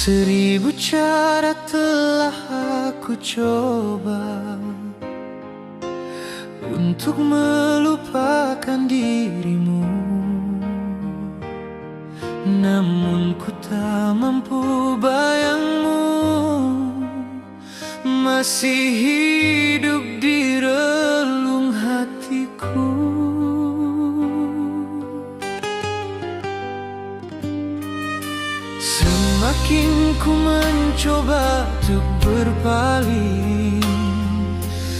Seribu cara telah aku coba untuk melupakan dirimu, namun ku tak mampu. Bayangmu masih hidup di relung hatiku. Semakin ku mencoba untuk berpaling,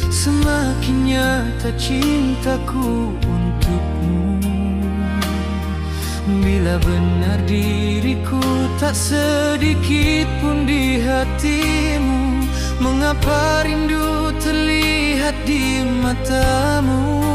semakin nyata cintaku untukmu. Bila benar diriku tak sedikit pun di hatimu, mengapa rindu terlihat di matamu?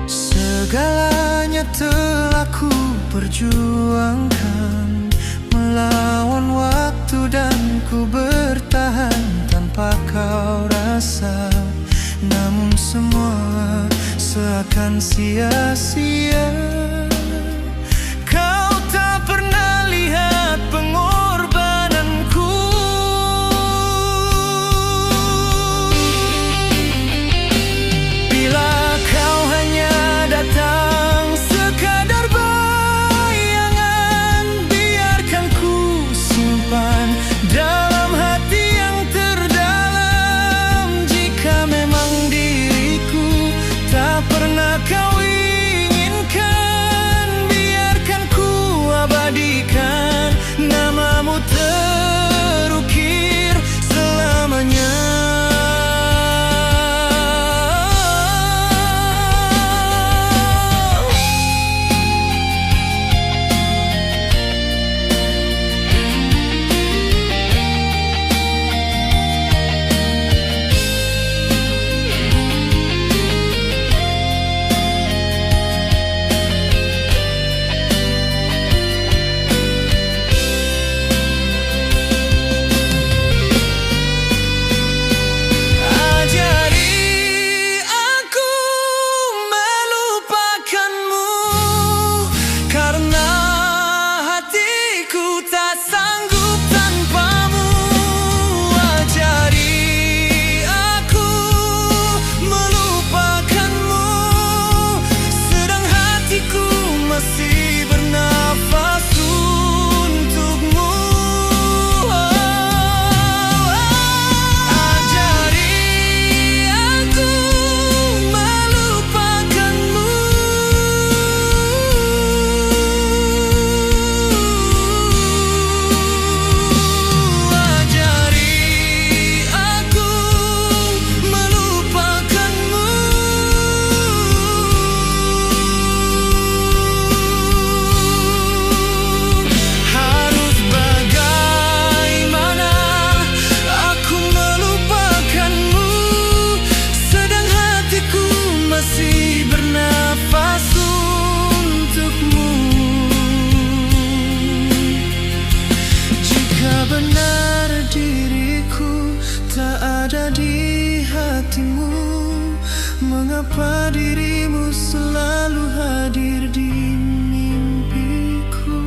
Segalanya telah ku perjuangkan, melawan waktu dan ku bertahan tanpa kau rasa. Namun semua seakan sia-sia. Kau tak pernah lihat pengorbananku. Bila kau hanya datang sekadar bayangan, biarkan ku simpan dalam hati yang terdalam. Jika memang diriku tak pernah kau inginkan, biarkan ku abadikan namamu terukir selamanya. Ada di hatimu, mengapa dirimu selalu hadir di mimpiku?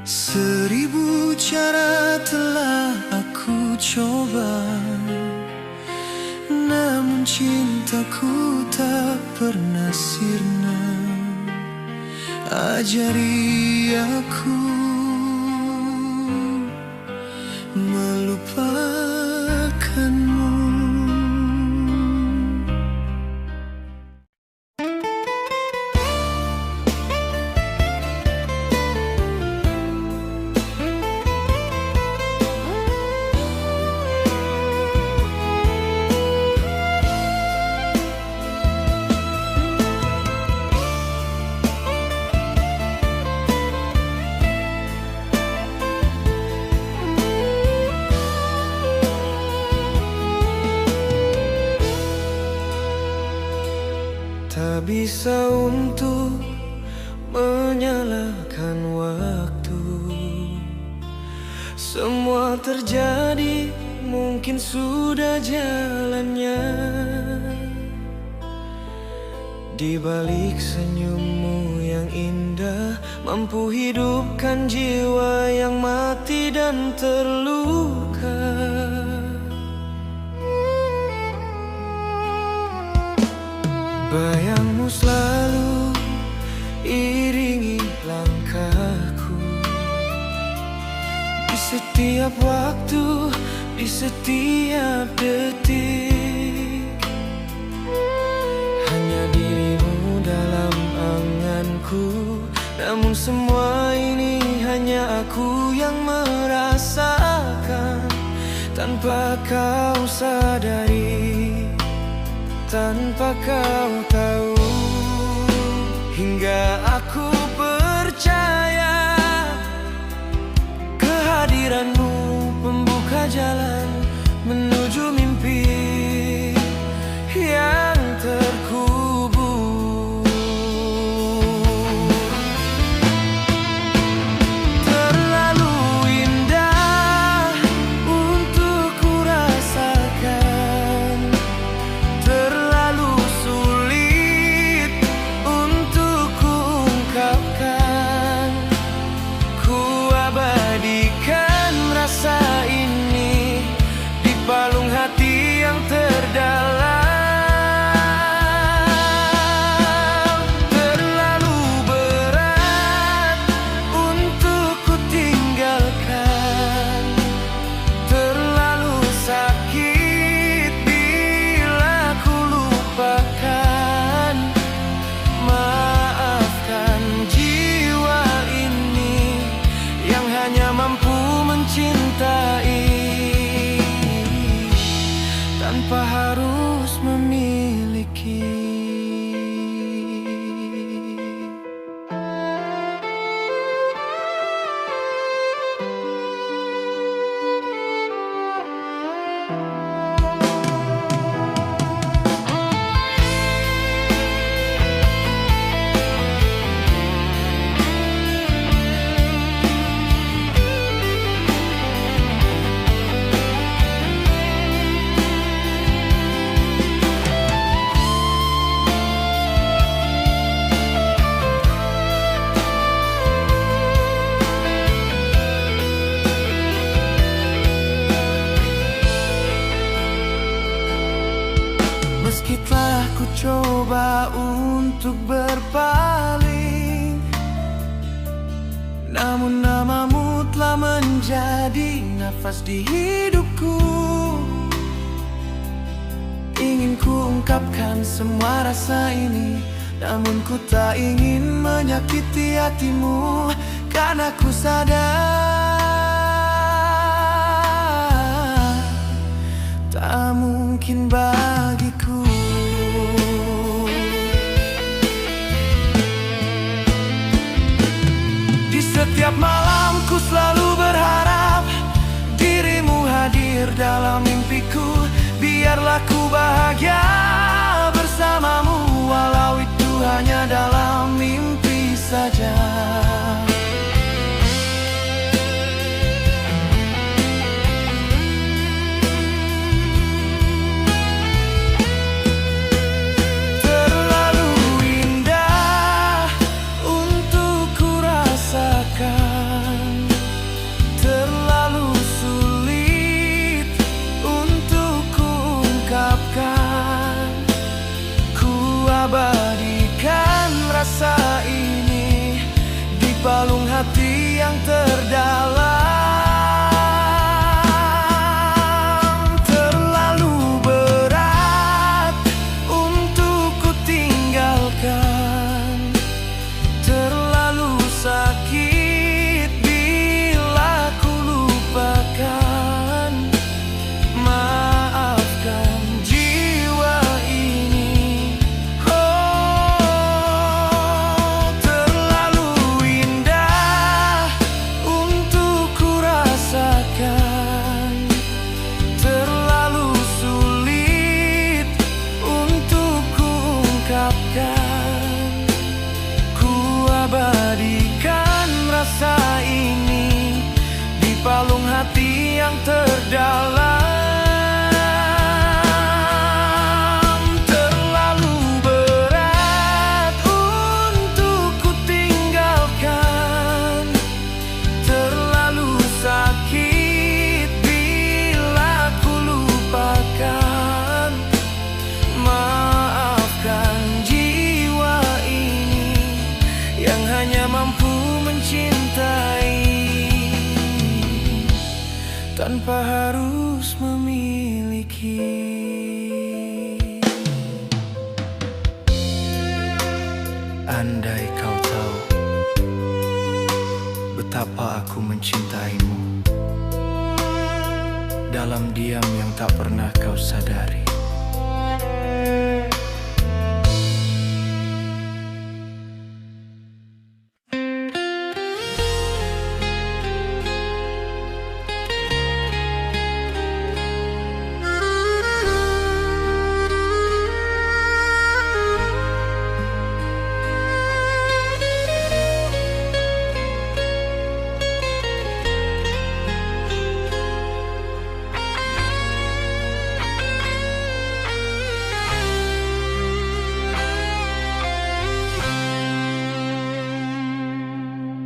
Seribu cara telah aku coba, namun cintaku tak pernah sirna. Ajari aku Semua terjadi, mungkin sudah jalannya. Di balik senyummu yang indah, mampu hidupkan jiwa yang mati dan terluka. Bayangmu selalu iringi langkahku, di setiap waktu, di setiap detik. Hanya dirimu dalam anganku, namun semua ini hanya aku yang merasakan. Tanpa kau sadari, tanpa kau tahu, hingga aku percaya kehadiranmu pembuka jalan menuju mimpi yang terkubur. Terlalu indah untuk kurasakan, terlalu sulit untuk kuungkapkan. Ku abadikan rasa ini di palung hati yang terdalam. Terlalu berat untuk ku tinggalkan, terlalu sakit bila ku lupakan. Maafkan jiwa ini yang hanya mampu mencintai tanpa harus memiliki. Meski telah ku coba untuk berpaling, namun namamu telah menjadi nafas di hidupku. Ingin ku ungkapkan semua rasa ini, namun ku tak ingin menyakiti hatimu, karena ku sadar tak mungkin bagiku. Di setiap malam ku selalu berharap dirimu hadir dalam mimpiku. Biarlah ku bahagia bersamamu, walau itu hanya dalam mimpi saja. hati yang terdalam. Terlalu berat untuk ku tinggalkan, terlalu sakit bila ku lupakan. Maafkan jiwa ini yang hanya mampu mencintai tanpa harus memiliki. Andai kau tahu betapa aku mencintaimu dalam diam yang tak pernah kau sadari.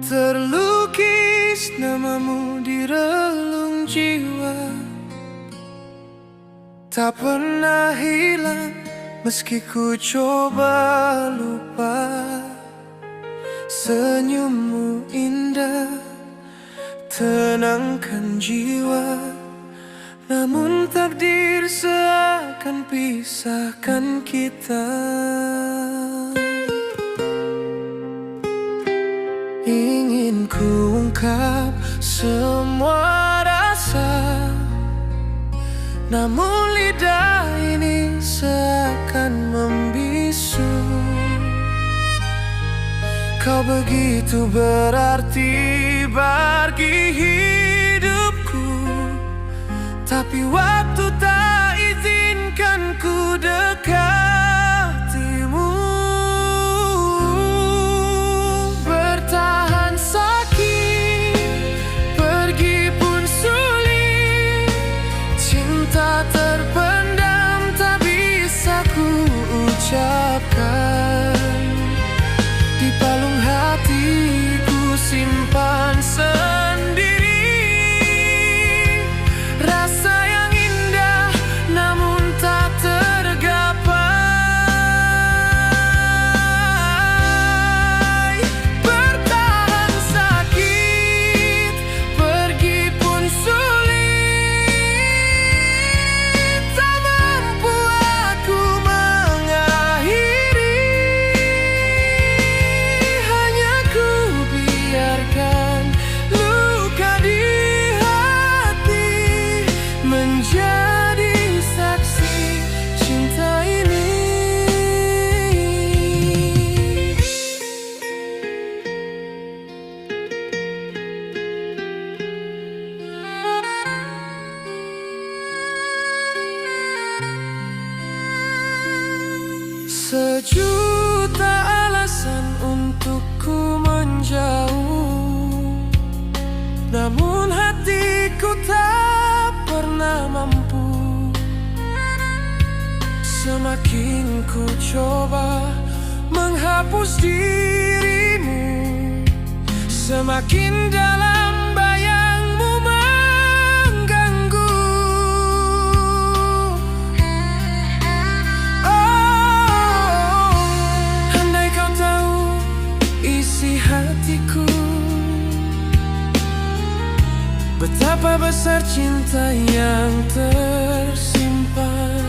Terlukis namamu di relung jiwa, tak pernah hilang meski ku coba lupa. Senyummu indah tenangkan jiwa, namun takdir seakan pisahkan kita. Ingin ku ungkap semua rasa, namun lidah ini seakan membisu. Kau begitu berarti bagi hidupku, tapi waktu tak izinkan ku dekatimu. Di palung hatiku simpan sendiri rasa yang indah namun tak tergapai. Bertahan sakit, pergi pun sulit, tak mampu aku menjadi saksi cinta ini. Sejuta alasan untuk ku menjauh, namun hatiku tak pernah mampu. Semakin ku coba menghapus dirimu, semakin dalam bayangmu mengganggu. Oh, andai kau tahu isi hatiku, betapa besar cinta yang tersimpan.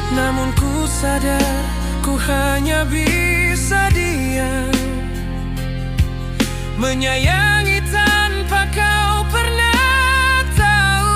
Namun ku sadar ku hanya bisa diam, menyayangi tanpa kau pernah tahu.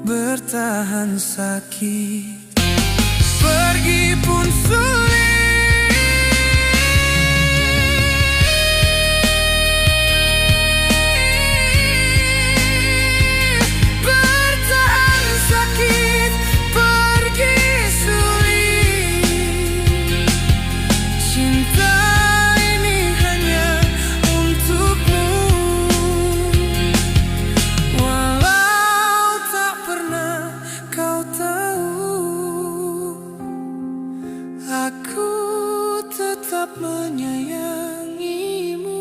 bertahan sakit. Pergi pun sulit, bertahan sakit. Pergi sulit, cinta ini hanya untukmu. Walau tak pernah kau tahu, aku tetap menyayangimu.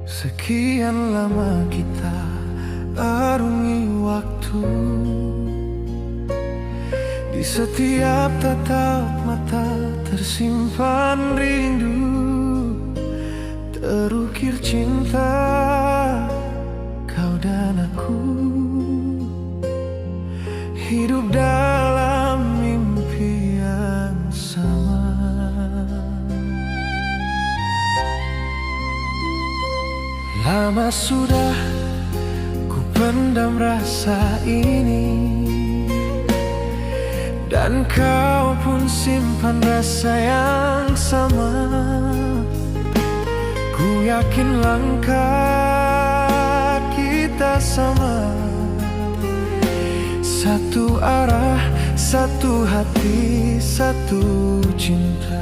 Sekian lama kita arungi waktu, di setiap tatap mata tersimpan rindu, terukir cinta kau dan aku, hidup dalam mimpi yang sama. Lama sudah ku pendam rasa ini, dan kau pun simpan rasa yang sama. Ku yakin langkah kita sama, satu arah, satu hati, satu cinta.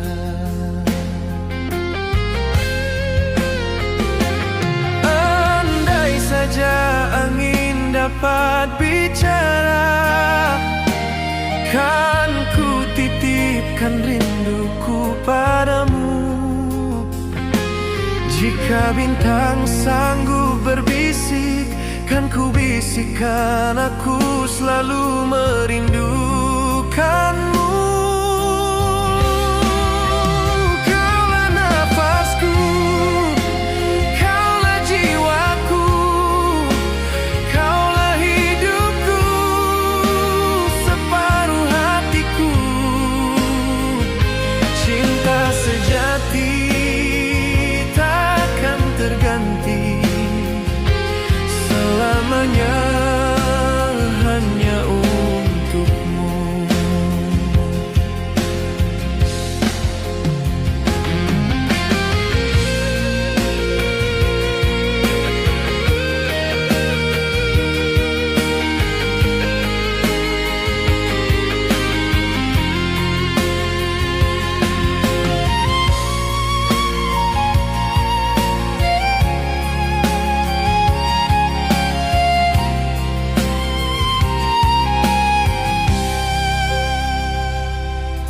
Saja angin dapat bicara, kan ku titipkan rinduku padamu. Jika bintang sanggup berbisik, kan ku bisikkan aku selalu merindukanmu. Selamanya hanya untukmu.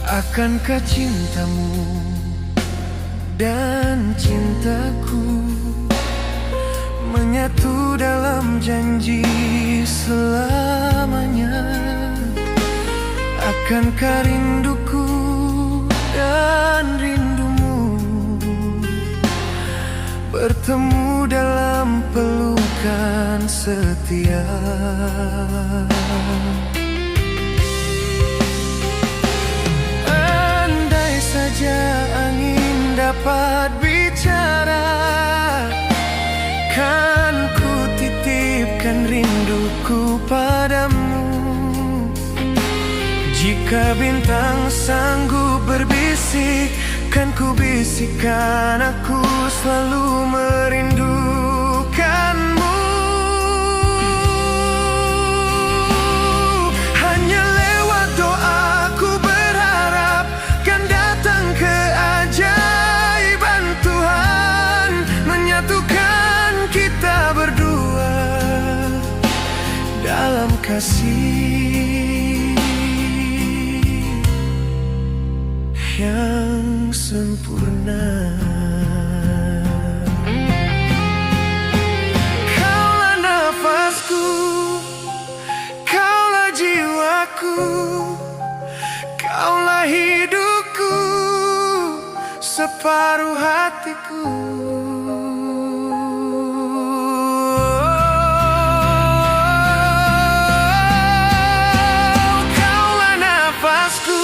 Akankah cintamu dan cintaku menyatu dalam janji selamanya? Akankah rinduku dan rindumu bertemu dalam pelukan setia? Saja angin dapat bicara, kan ku titipkan rinduku padamu. Jika bintang sanggup berbisik, kan ku bisikkan aku selalu merindukanmu. Hanya lewat doaku berharap kan datang keajaiban Tuhan, menyatukan kita berdua dalam kasih yang sempurna. separuh hatiku. Kaulah nafasku,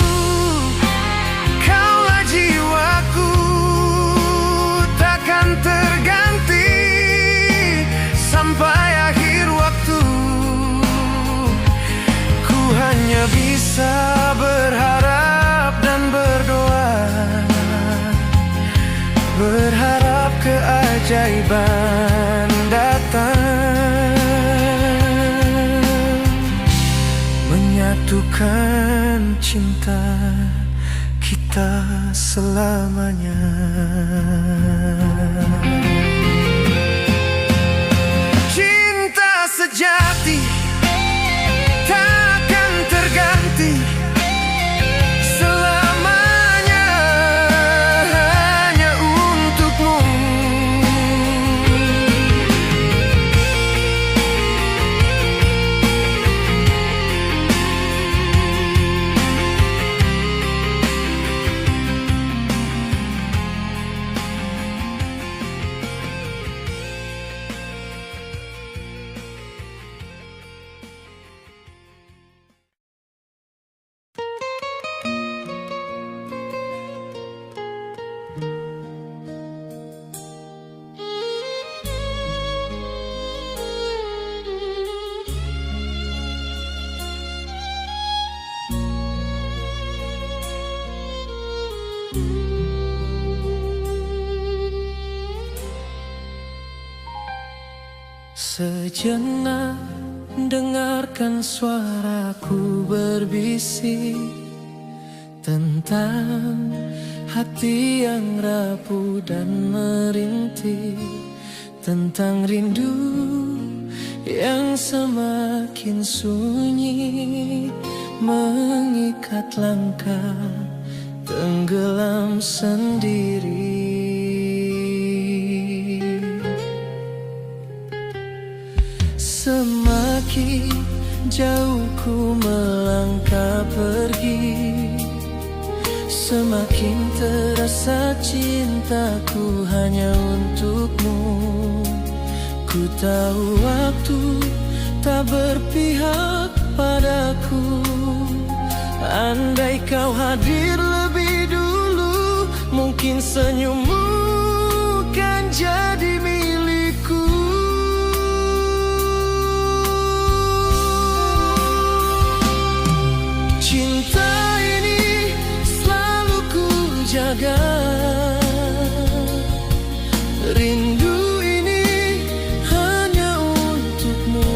kaulah jiwaku, takkan terganti sampai akhir waktu. Ku hanya bisa berharap dan berdoa, berharap keajaiban datang, menyatukan cinta kita selamanya. Cinta sejati takkan terganti selamanya, hanya untukmu. Sejenak dengarkan suaraku berbisik tentang hati yang rapuh dan merintih, tentang rindu yang semakin sunyi mengikat langkah tenggelam sendiri. Semakin jauh ku melangkah pergi, semakin terasa cintaku hanya untukmu. Ku tahu waktu tak berpihak padaku. Andai kau hadir lebih dulu, mungkin senyummu kan jadi milikku. Cinta ini selalu ku jaga, rindu ini hanya untukmu.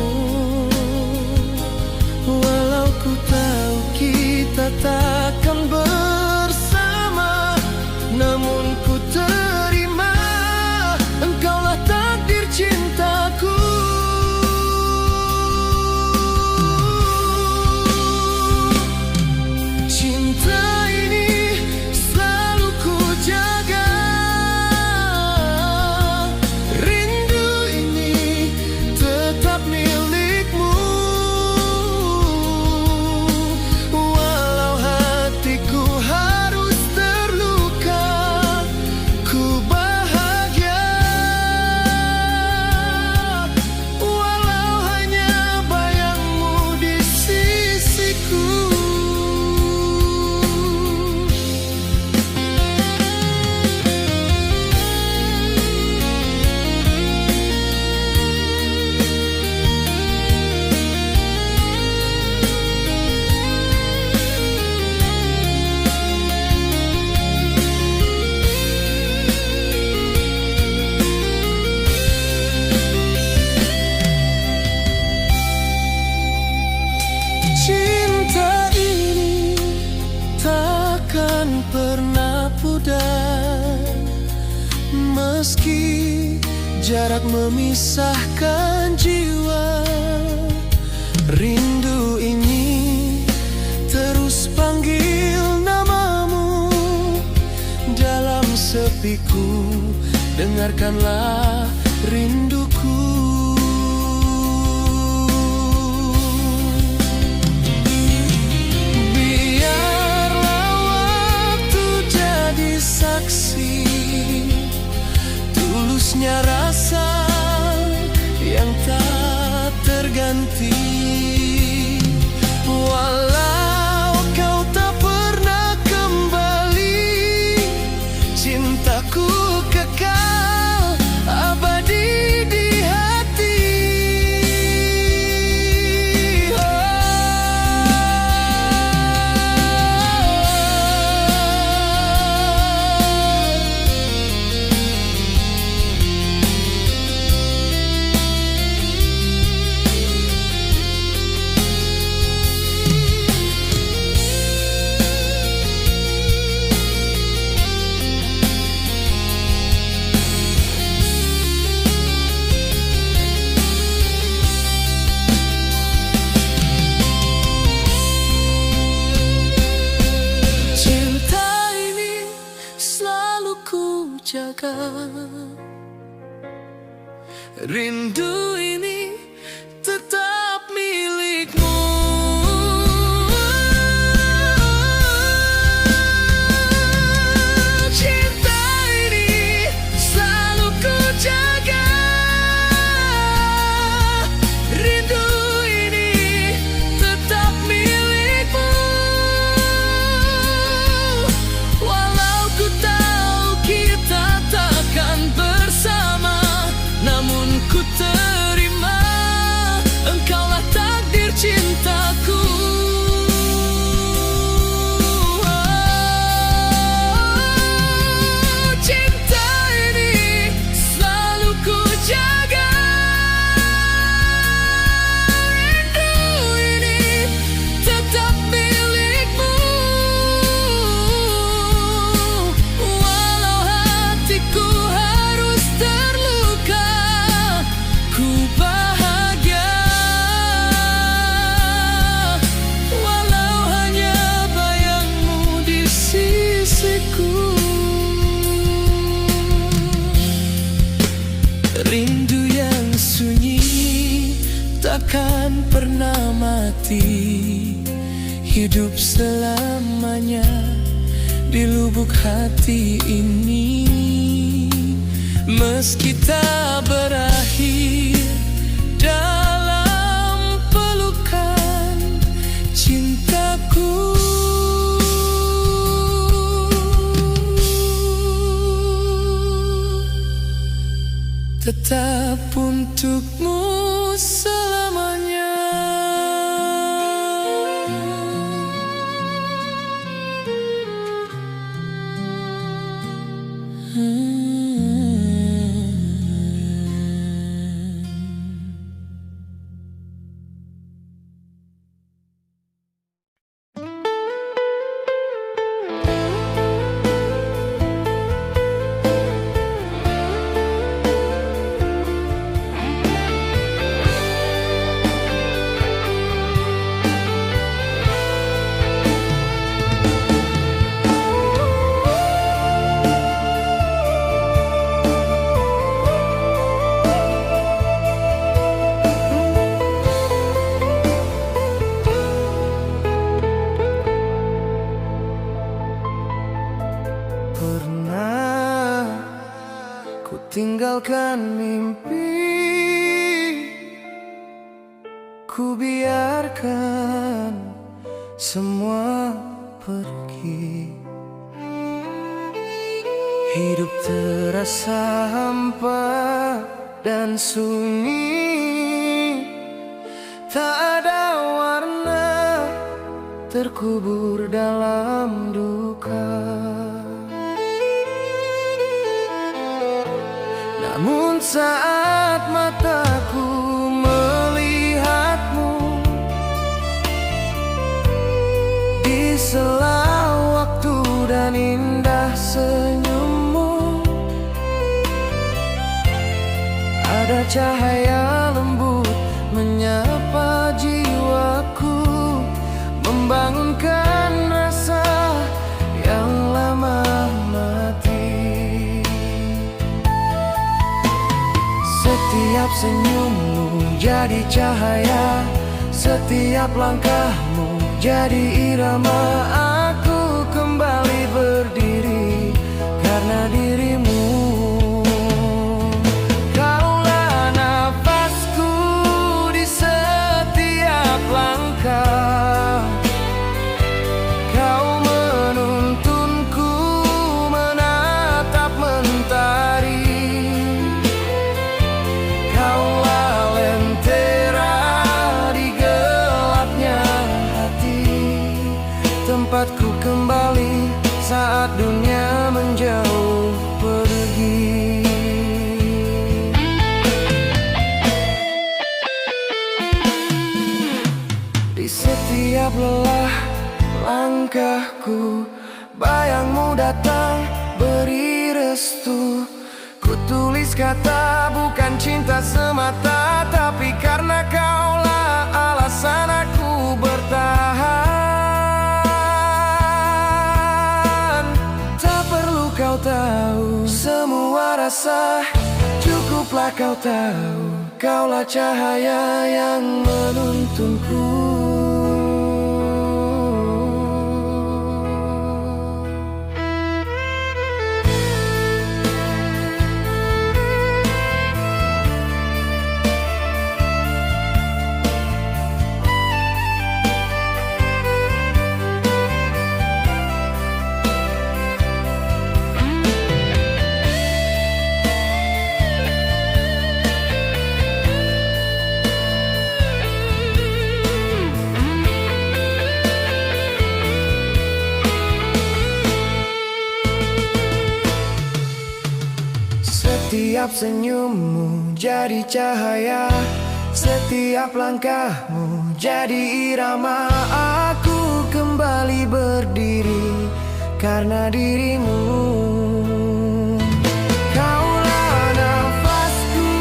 Walau ku tahu kita takkan bersama, namun ku terima, engkaulah takdir cintaku. Cinta ini selalu ku jaga, rindu ini tetap milikmu. Walau hatiku harus terluka, ku bahagia. Walau hanya bayangmu di sisiku. Cinta ini takkan pernah pudar, meski jarak memisahkan jiwa. Rindu ini terus panggil namamu dalam sepiku. Dengarkanlah rinduku. Biarlah waktu jadi saksi punya rasa yang tak terganti. Walau kau tak pernah kembali, cintaku kekal abadi di hati. Jaga rindu ini tetap milikmu. Cinta ini selalu ku jaga, rindu ini tetap milikmu. Walau ku tahu kita takkan bersama, namun ku terima, engkaulah takdir cintaku. Cinta ini selalu ku jaga, rindu ini tetap milikmu. Walau hatiku harus terluka, ku bahagia. Walau hanya bayangmu di sisiku. Rindu yang sunyi takkan pernah mati, hidup selamanya di lubuk hati ini. Meski tak berakhir dalam pelukan cintaku, tetap untukmu selamanya. Pernah ku tinggalkan mimpi, ku biarkan semua pergi. Hidup terasa hampa dan sunyi, tak ada warna, terkubur dalam duka. Namun saat mataku melihatmu, di sela waktu dan indah senyummu, ada cahaya lembut menyapa jiwaku, membangunkan rasa yang lama mati. Setiap senyummu jadi cahaya, setiap langkahmu jadi irama. Aku kembali berdiri karena dirimu. datang beri restu. Ku tulis kata bukan cinta semata, tapi karena kaulah alasan aku bertahan. Tak perlu kau tahu semua rasa, cukuplah kau tahu kaulah cahaya yang menuntunku. Setiap senyummu jadi cahaya, setiap langkahmu jadi irama. Aku kembali berdiri karena dirimu. Kaulah nafasku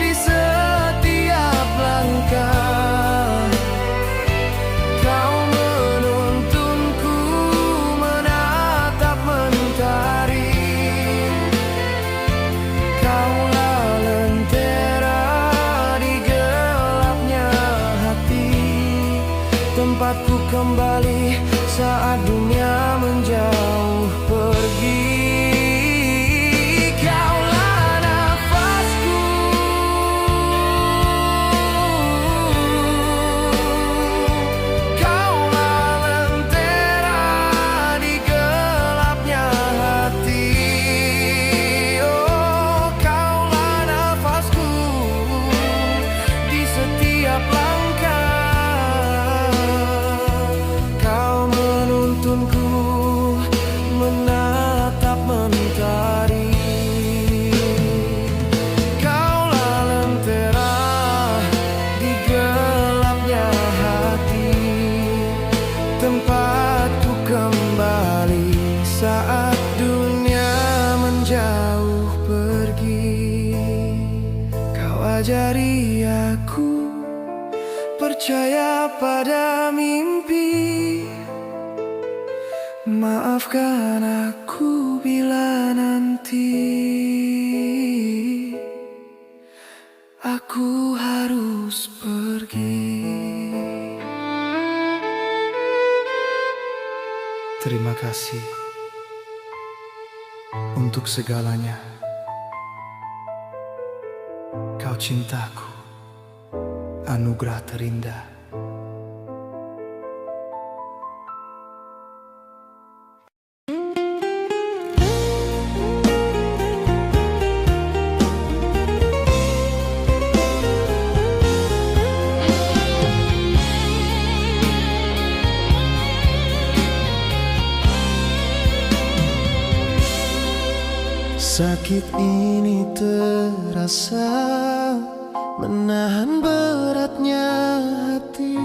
di setiap langkah. Kau menuntunku menatap mentari. Tempatku kembali saat dunia menjauh pergi. Kaulah nafasku, kaulah lentera di gelapnya hati. Oh, kaulah nafasku di setiap langkah. Menatap mentari. Kaulah lentera di gelapnya hati. Tempatku kembali saat dunia menjauh pergi. Kau ajari aku percaya pada mimpi. Maafkan aku bila nanti aku harus pergi. Terima kasih untuk segalanya. Kau cintaku, anugerah terindah. Sakit ini terasa menahan beratnya hati.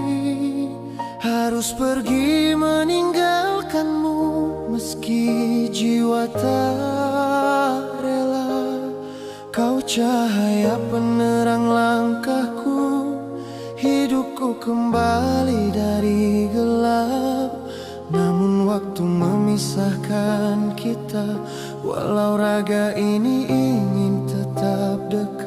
Harus pergi meninggalkanmu meski jiwa tak rela. Kau cahaya penerang langkahku, hidupku kembali dari gelap. Namun waktu memisahkan kita, walau raga ini ingin tetap dekat.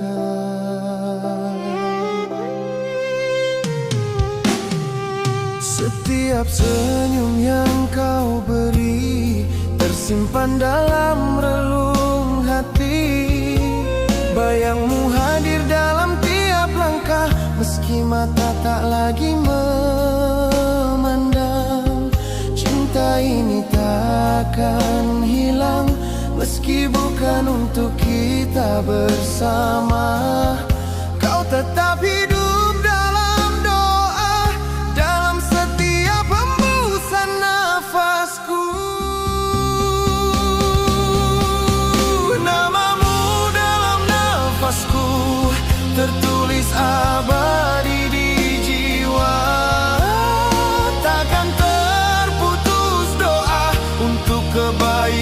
Setiap senyum yang kau beri tersimpan dalam relung hati. Bayangmu hadir dalam tiap langkah, meski mata tak lagi memandang. Cinta ini takkan hilang, meski bukan untuk kita bersama. Kau tetap hidup dalam doa, dalam setiap hembusan nafasku. Namamu dalam nafasku tertulis abadi di jiwa. Takkan terputus doa untuk kebaikan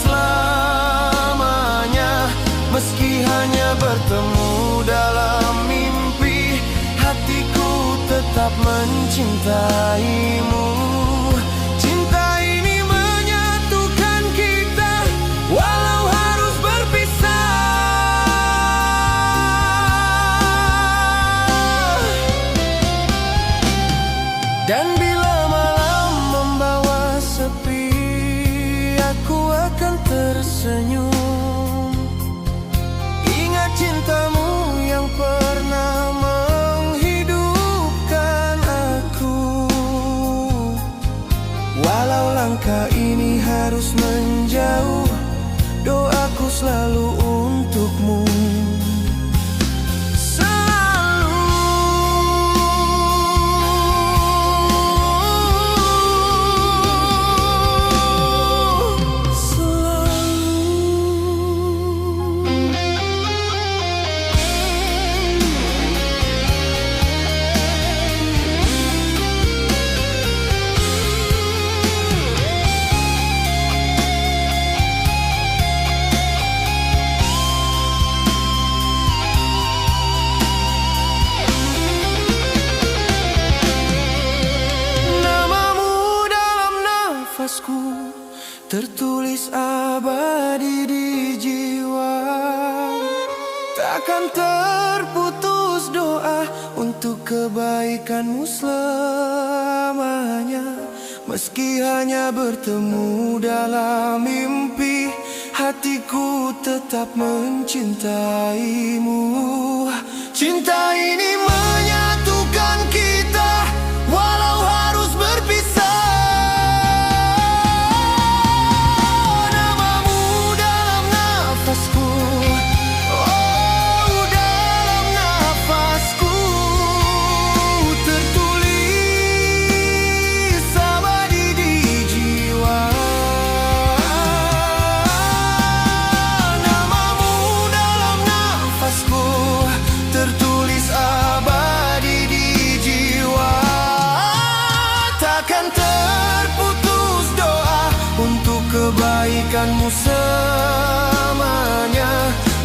selamanya. Meski hanya bertemu dalam mimpi, hatiku tetap mencintaimu. Cinta ini menyatukan kita, walau harus berpisah. Dan bila malam membawa sepi, aku akan tersenyum. Ingat cintamu yang pernah menghidupkan aku. Walau langkah ini harus menjauh, doaku selalu untukmu. Tertulis abadi di jiwa, takkan terputus doa untuk kebaikanmu selamanya. Meski hanya bertemu dalam mimpi, hatiku tetap mencintaimu. Cinta ini menyatukan kita, walau harus berpisah. Kebaikanmu selamanya.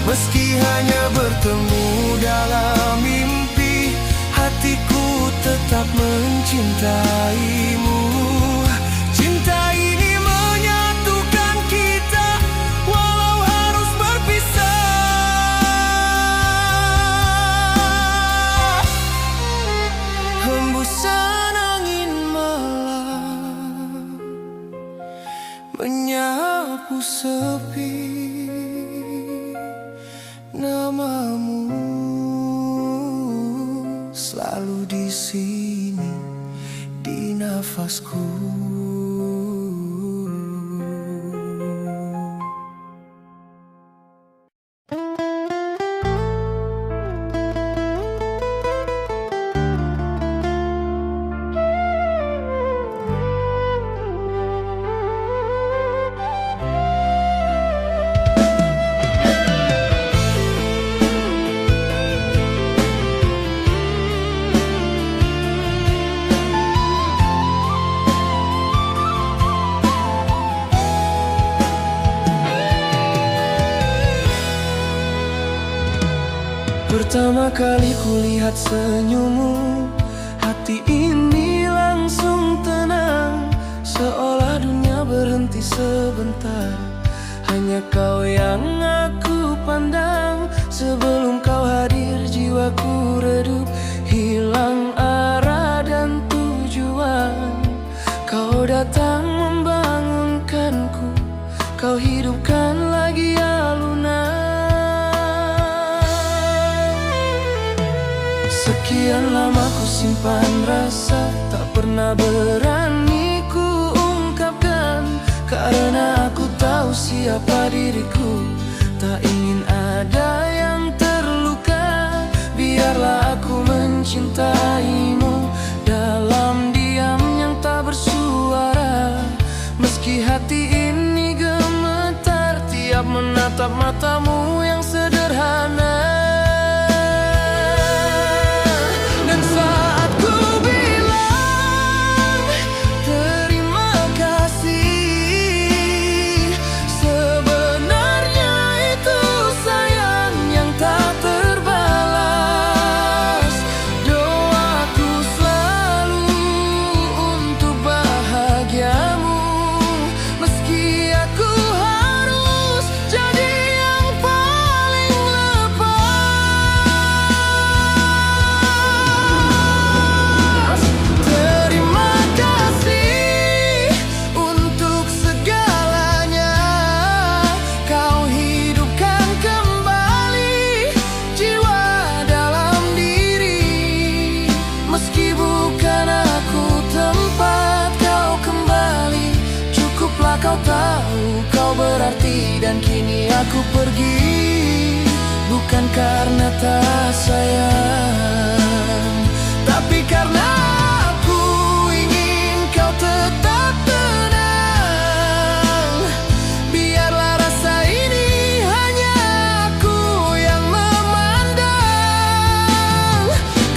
Meski hanya bertemu dalam mimpi, hatiku tetap mencintaimu. Cinta ini menyatukan kita, walau harus berpisah. Hembusan angin malam menyapu sepi, namamu selalu di sini, di nafasku. Pertama kali kulihat senyummu, hati ini langsung tenang, seolah dunia berhenti sebentar. Hanya kau yang aku pandang. Sebelum kau hadir jiwaku redup, hilang arah dan tujuan. Kau datang membangunkanku, kau hidupkan lagi alunan. Sekian lama ku simpan rasa, tak pernah berani ku ungkapkan. Karena aku tahu siapa diriku, tak ingin ada yang terluka. Biarlah aku mencintaimu dalam diam yang tak bersuara. Meski hati ini gemetar tiap menatap matamu yang sederhana. Terima kasih. aku pergi bukan karena tak sayang, tapi karena aku ingin kau tetap tenang. Biarlah rasa ini hanya aku yang memandang.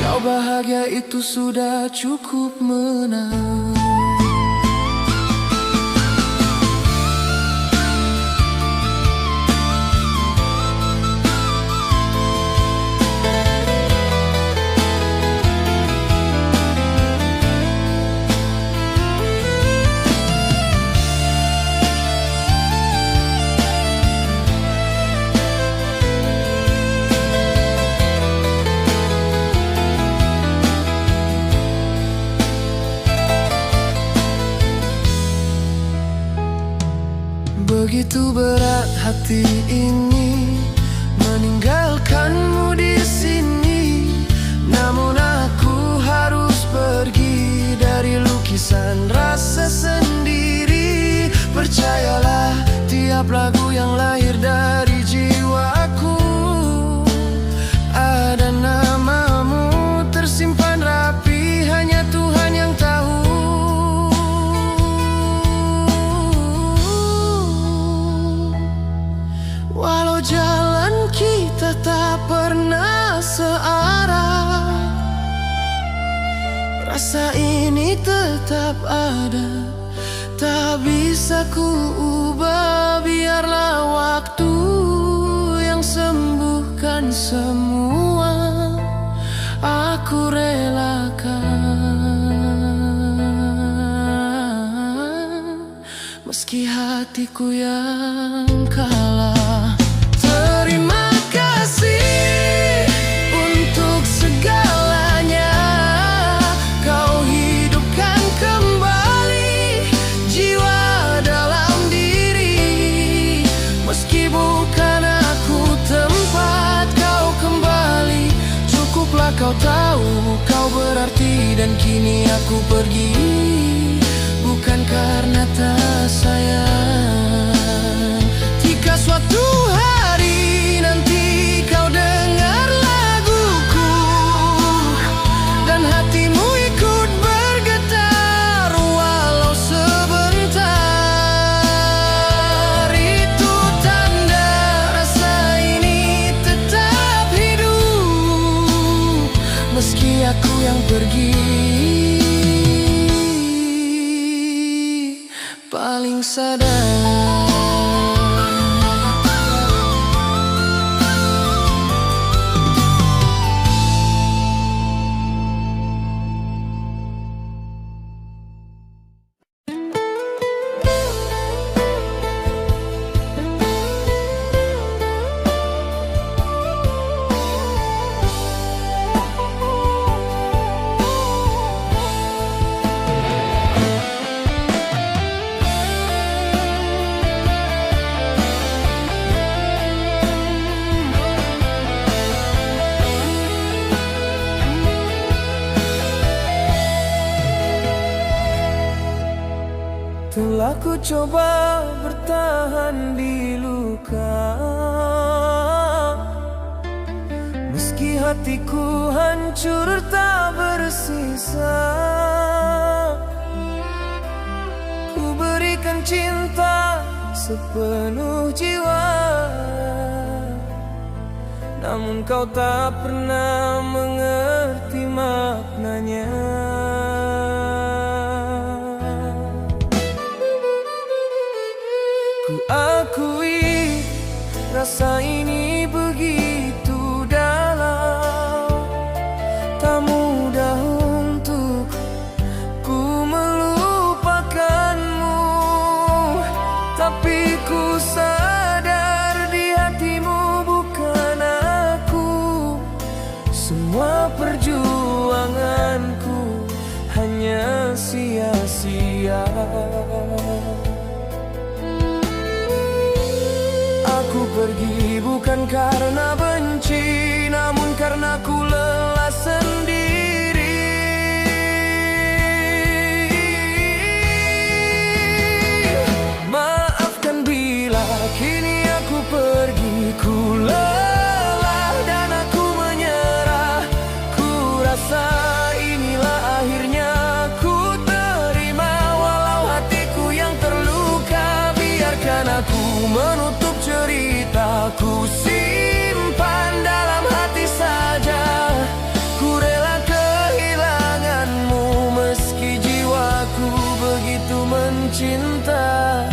Kau bahagia itu sudah cukup menang. Begitu berat hati ini meninggalkanmu di sini, namun aku harus pergi dari lukisan rasa sendiri. Percayalah, tiap lagu yang lahir dari jiwaku ada namamu tersimpan rapi, hanya Tuhan yang tahu. Walau jalan kita tak pernah searah, rasa ini tetap ada, tak bisa ku ubah. Biarlah waktu yang sembuhkan semua, aku relakan, meski hatiku yang kalah. Terima kasih untuk segalanya, kau hidupkan kembali jiwa dalam diri. Meski bukan aku tempat kau kembali, cukuplah kau tahu kau berarti. Dan kini aku pergi bukan karena tak sayang. Jika suatu hari nanti kau dengar laguku dan hatimu ikut bergetar walau sebentar, itu tanda rasa ini tetap hidup, meski aku yang pergi paling sadar. Telah ku coba bertahan di luka, meski hatiku hancur tak bersisa. Ku berikan cinta sepenuh jiwa, namun kau tak pernah mengerti maknanya. Akui rasa ini begitu dalam, tak mudah untuk ku melupakanmu. Tapi ku sadar di hatimu bukan aku. Semua perjuanganku hanya sia-sia. Aku pergi bukan karena benci, namun karena ku lelah sendiri. Maafkan bila kini aku pergi. Ku simpan dalam hati saja. Ku rela kehilanganmu meski jiwaku begitu mencintaimu.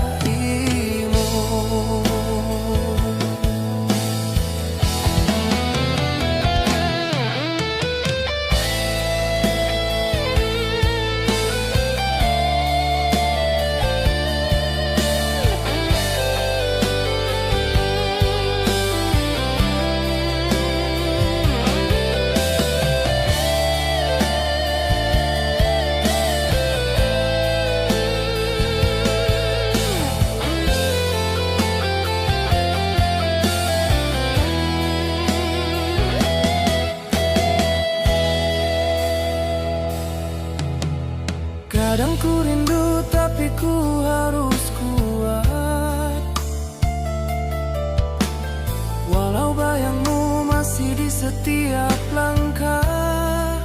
Kadang ku rindu tapi ku harus kuat, walau bayangmu masih di setiap langkah.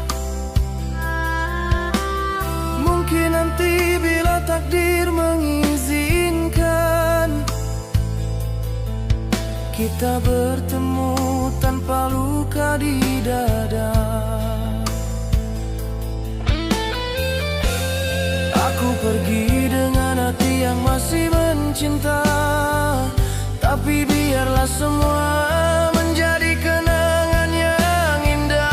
Mungkin nanti bila takdir mengizinkan, kita bertemu tanpa luka di dada. Aku pergi dengan hati yang masih mencinta, tapi biarlah semua menjadi kenangan yang indah.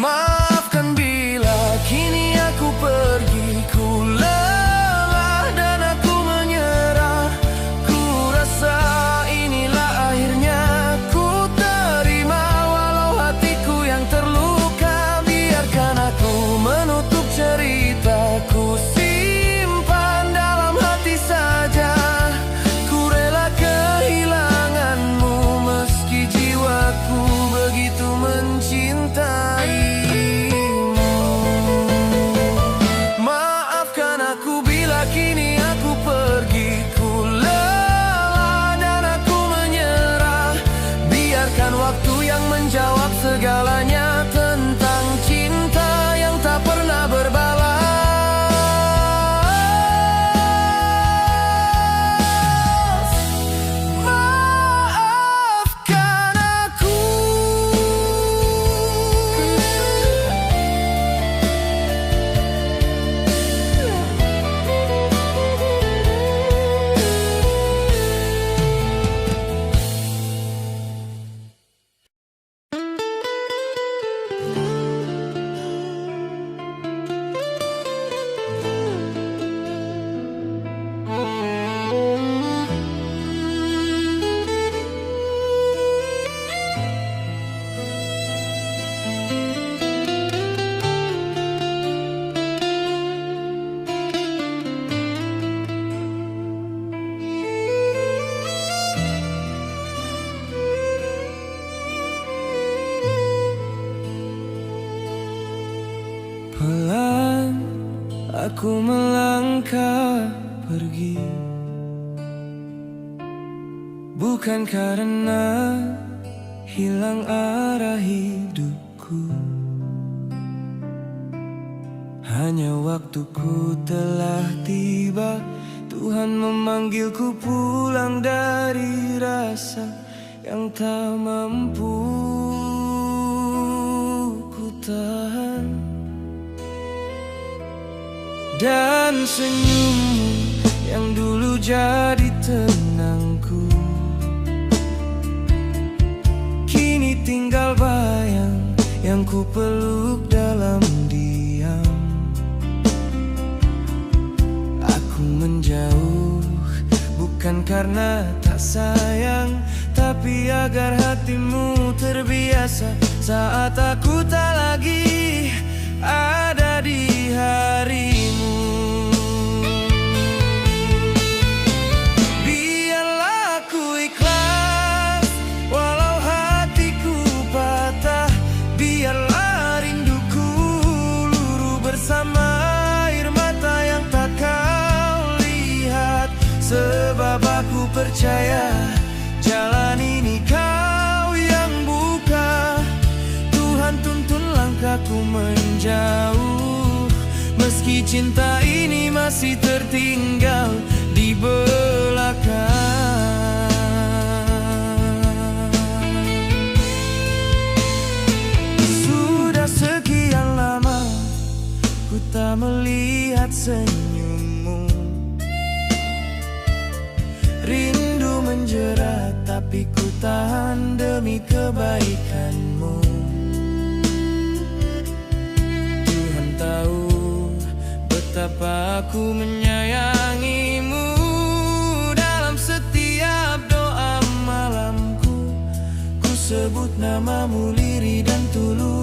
Maafkan bila kini aku pergi, ku lelah dan aku menyerah. Ku rasa inilah akhirnya, ku terima walau hatiku yang terluka. Biarkan aku menutup cerita, ku simpan dalam hati saja. Ku rela kehilanganmu meski jiwaku begitu mencintai. Kini aku pergi, ku lelah dan aku menyerah. Biarkan waktu yang menjawab segalanya tentang cinta yang tak pernah berbalas. Maafkan aku. Pelan aku melangkah pergi, bukan karena hilang arah hidupku. Hanya waktuku telah tiba, Tuhan memanggilku pulang dari rasa yang tak mampu ku tahan. Dan senyummu yang dulu jadi tenangku, kini tinggal bayang yang ku peluk dalam diam. Aku menjauh bukan karena tak sayang, tapi agar hatimu terbiasa saat aku tak lagi ada di bersama air mata yang tak kau lihat. Sebab aku percaya jalan ini kau yang buka. Tuhan tuntun langkahku menjauh, meski cinta ini masih tertinggal di belakang. Sudah sekian lama ku tak melihat senyummu. Rindu menjerat tapi ku tahan demi kebaikanmu. Tuhan tahu betapa aku menyayangimu. Dalam setiap doa malamku, ku sebut namamu lirih dan tulus.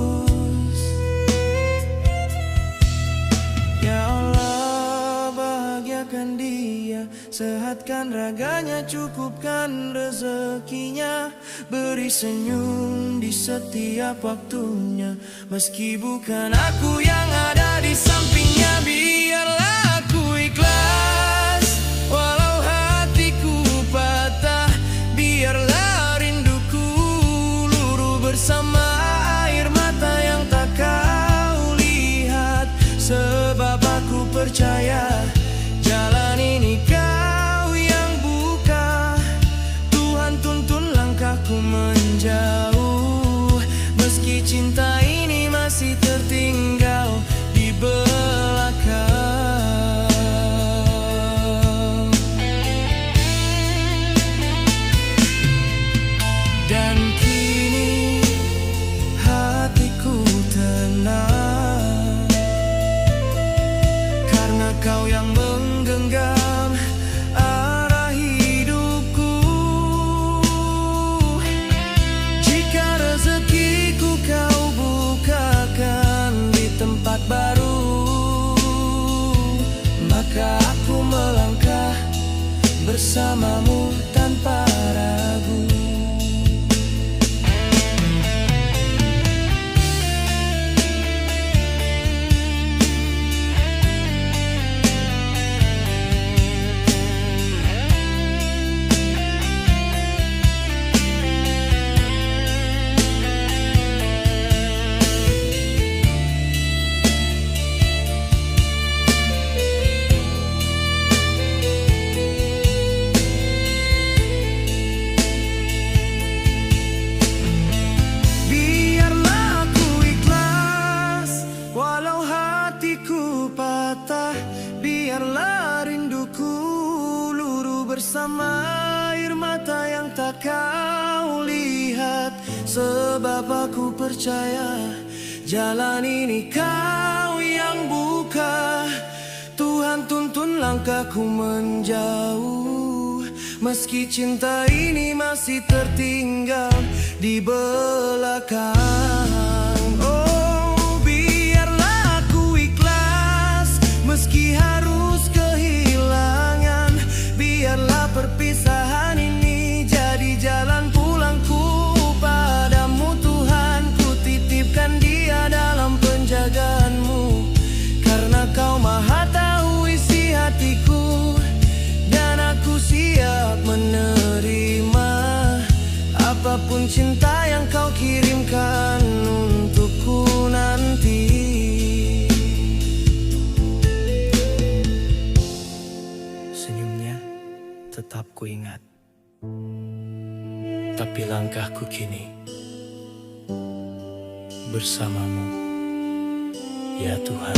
Ya Allah, bahagiakan dia, sehatkan raganya, cukupkan rezekinya. Beri senyum di setiap waktunya, meski bukan aku yang ada di sampingnya. Biarlah aku ikhlas, walau hatiku patah. Biarlah rinduku luruh bersama air mata yang tak kau lihat. Sebab aku percaya jalan ini kau yang buka. Tuhan tuntun langkahku menjauh, meski cinta ini masih tertinggal di belakang. Dan kini hatiku tenang, karena kau yang menggenggam arah hidupku. Jika rezekiku kau bukakan di tempat baru, maka aku melangkah bersamamu tanpa ragu. Biarlah rinduku luruh bersama air mata yang tak kau lihat. Sebab aku percaya jalan ini kau yang buka. Tuhan tuntun langkahku menjauh, meski cinta ini masih tertinggal di belakang. Oh, biarlah aku ikhlas, meski harus kehilangan. Biarlah perpisahan ini jadi jalan pulangku padamu. Tuhan, ku titipkan dia dalam penjagaanmu, karena kau maha tahu isi hatiku. Dan aku siap menerima apapun cinta yang kau kirimkan untukku nanti. Senyumnya tetap ku ingat, tapi langkahku kini bersamamu, ya Tuhan.